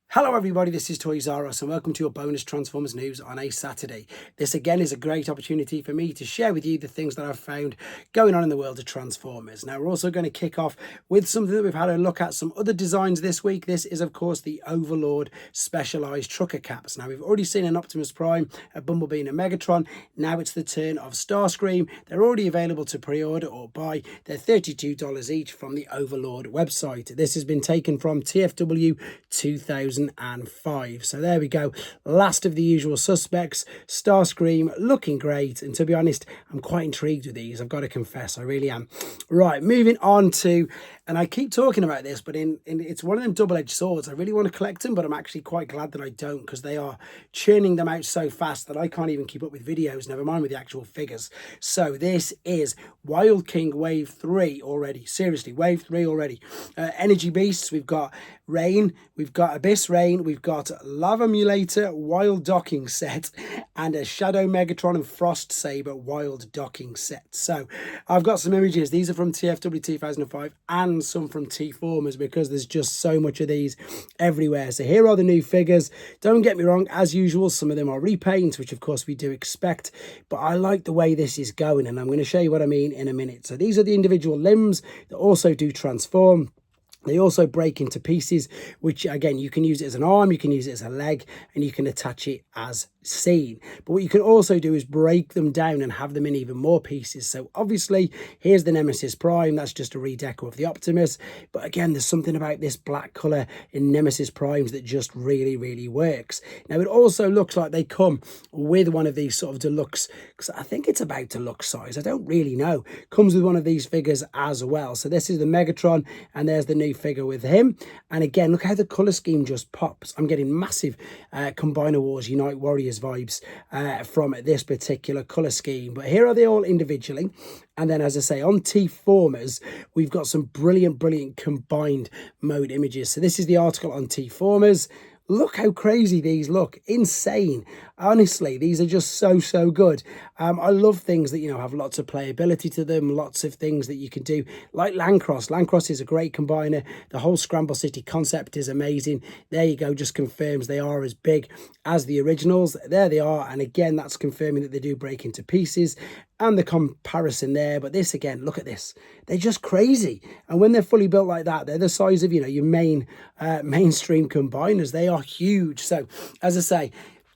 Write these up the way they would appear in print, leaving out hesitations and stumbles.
Hello everybody, this is Toys R Us and welcome to your bonus Transformers news on a Saturday. This again is a great opportunity for me to share with you the things that I've found going on in the world of Transformers. Now we're also going to kick off with something that we've had a look at, some other designs this week. This is of course the Overlord specialised trucker caps. Now we've already seen an Optimus Prime, a Bumblebee and a Megatron. Now it's the turn of Starscream. They're already available to pre-order or buy. They're $32 each from the Overlord website. This has been taken from TFW 2005. So there we go, last of the usual suspects. Starscream looking great, and to be honest, I'm quite intrigued with these, I've got to confess, I really am. Right, moving on to, and I keep talking about this, but it's one of them double-edged swords. I really want to collect them, but I'm actually quite glad that I don't, because they are churning them out so fast that I can't even keep up with videos, never mind with the actual figures. So this is Wild King Wave 3 already, seriously, Wave 3 already. Energy Beasts, we've got Rain, we've got Abyss Rain, we've got Lava Mulator Wild Docking Set, and a Shadow Megatron and Frost Saber Wild Docking Set. So I've got some images. These are from TFW 2005 and some from T-Formers, because there's just so much of these everywhere. So here are the new figures. Don't get me wrong, as usual, some of them are repaints, which of course we do expect, but I like the way this is going, and I'm going to show you what I mean in a minute. So these are the individual limbs that also do transform. They also break into pieces, which again, you can use it as an arm, you can use it as a leg, and you can attach it as seen. But what you can also do is break them down and have them in even more pieces. So obviously, here's the Nemesis Prime. That's just a redeco of the Optimus. But again, there's something about this black colour in Nemesis Primes that just really, really works. Now, it also looks like they come with one of these sort of deluxe, because I think it's about deluxe size. I don't really know. Comes with one of these figures as well. So this is the Megatron, and there's the new figure with him. And again, look how the color scheme just pops. I'm getting massive Combiner Wars Unite Warriors vibes from this particular color scheme. But here are they all individually. And then, as I say, on T-Formers, we've got some brilliant combined mode images. So this is the article on T-Formers. Look how crazy these look. Insane. Honestly, these are just so good. I love things that, you know, have lots of playability to them, lots of things that you can do, like Landcross. Landcross is a great combiner. The whole Scramble City concept is amazing. There you go, just confirms they are as big as the originals. There they are, and again, that's confirming that they do break into pieces, and the comparison there. But this again, look at this, they're just crazy, and when they're fully built like that, they're the size of, you know, your mainstream combiners. They are huge. So as I say,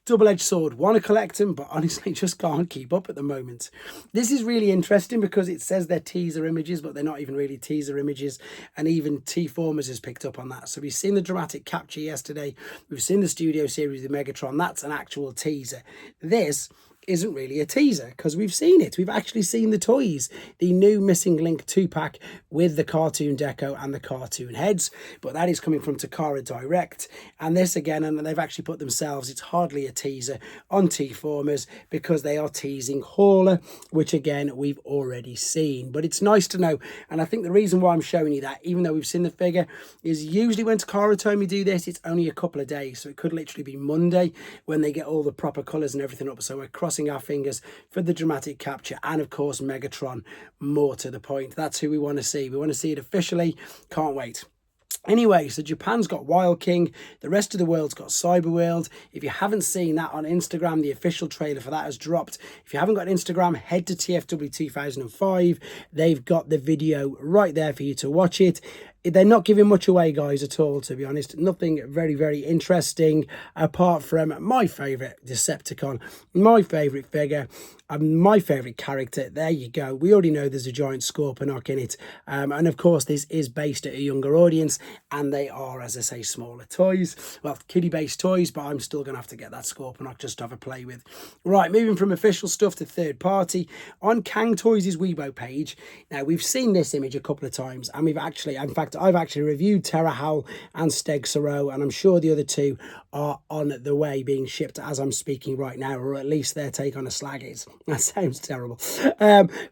double-edged sword, want to collect them, but honestly just can't keep up at the moment. This is really interesting because it says they're teaser images, but they're not even really teaser images, and even T-Formers has picked up on that. So we've seen the dramatic capture yesterday, we've seen the studio series with Megatron. That's an actual teaser. This isn't really a teaser because we've seen it. We've actually seen the toys, the new Missing Link 2-pack with the cartoon deco and the cartoon heads, but that is coming from Takara direct. And this again, and they've actually put themselves, it's hardly a teaser on T-Formers because they are teasing Hauler, which again we've already seen. But it's nice to know, and I think the reason why I'm showing you that, even though we've seen the figure, is usually when Takara told me do this, it's only a couple of days, so it could literally be Monday when they get all the proper colours and everything up. So we're crossing our fingers for the dramatic capture, and of course Megatron, more to the point. That's who we want to see. We want to see it officially. Can't wait. Anyway, so Japan's got Wild King, the rest of the world's got Cyberworld. If you haven't seen that on Instagram, the official trailer for that has dropped. If you haven't got Instagram, head to TFW 2005. They've got the video right there for you to watch it. They're not giving much away, guys, at all, to be honest. Nothing very interesting, apart from my favourite Decepticon, my favourite figure, and my favourite character. There you go. We already know there's a giant Scorponok in it. And of course, this is based at a younger audience, and they are, as I say, smaller toys. Well, kiddie-based toys, but I'm still going to have to get that Scorponok just to have a play with. Right, moving from official stuff to third party. On Cang Toys' Weibo page, now we've seen this image a couple of times, and we've actually, in fact, I've actually reviewed Terra Howl and Steg Soro, and I'm sure the other two are on the way being shipped as I'm speaking right now, or at least their take on a slag is. That sounds terrible.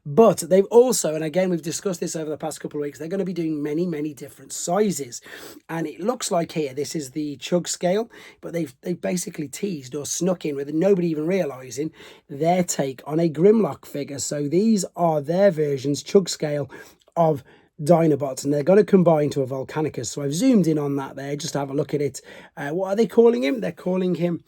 But they've also, and again, we've discussed this over the past couple of weeks, they're going to be doing many different sizes. And it looks like here, this is the chug scale, but they've basically teased or snuck in with nobody even realising their take on a Grimlock figure. So these are their versions, chug scale, of Dinobots, and they're going to combine to a Volcanicus. So I've zoomed in on that there just to have a look at it. What are they calling him? They're calling him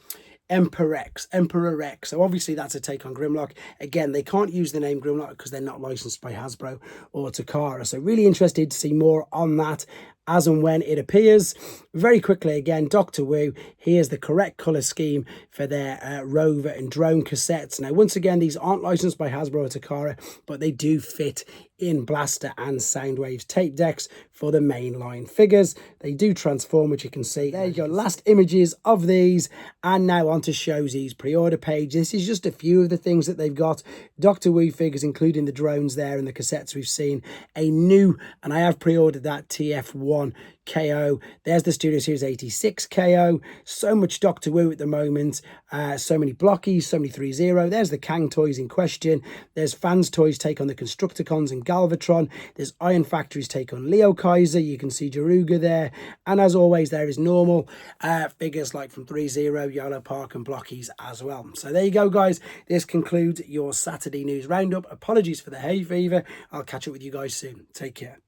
Emperor Rex. So obviously that's a take on Grimlock. Again, they can't use the name Grimlock because they're not licensed by Hasbro or Takara. So really interested to see more on that as and when it appears. Very quickly again, Dr. Wu, here's the correct colour scheme for their rover and drone cassettes. Now once again, these aren't licensed by Hasbro or Takara, but they do fit in Blaster and Soundwave's tape decks for the mainline figures. They do transform, which you can see. There you go, last images of these, and now on to Showsy's pre-order page. This is just a few of the things that they've got. Dr. Wu figures, including the drones there and the cassettes we've seen. A new, and I have pre-ordered that TF1 KO. There's the Studio Series 86 KO. So much Doctor Wu at the moment. So many Blockies, so many 3-0. There's the Cang toys in question. There's Fans Toys take on the Constructicons and Galvatron. There's Iron Factory's take on Leo Kaiser. You can see Jaruga there. And as always, there is normal figures like from 3-0, Yolo Park and Blockies as well. So there you go, guys. This concludes your Saturday news roundup. Apologies for the hay fever. I'll catch up with you guys soon. Take care.